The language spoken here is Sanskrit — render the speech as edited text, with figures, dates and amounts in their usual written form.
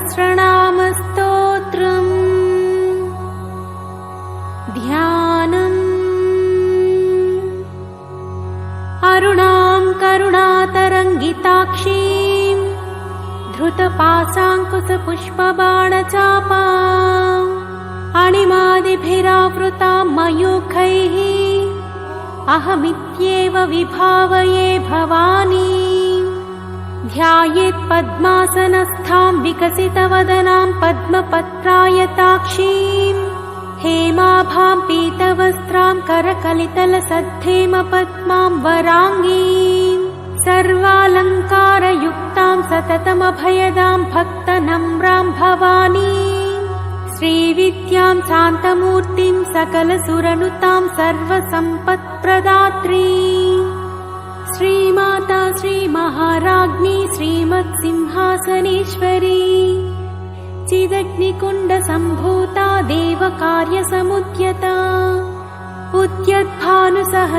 सहस्रनामस्तोत्रम् ध्यानम्। अरुणां करुणातरङ्गिताक्षीं धृतपाशाङ्कुशपुष्पबाणचापाम् अणिमादिभिरावृतां मयूखैः अहमित्येव विभावये भवानी। ध्यायेत् पद्मासनस्थां विकसितवदनां पद्मपत्रायताक्षीं हेमाभां पीतवस्त्रां करकलितलसद्धेमपद्मां वराङ्गीं सर्वालङ्कारयुक्तां सततमभयदां भक्तनम्रां भवानी। श्रीविद्यां शान्तमूर्तिं सकलसुरनुतां सर्वसम्पत्प्रदात्रीं श्रीमाता श्रीमहाराज्ञी श्रीमत्सिंहासनेश्वरी चिदग्निकुण्डसम्भूता देवकार्यसमुद्यता उद्यद्भानुसह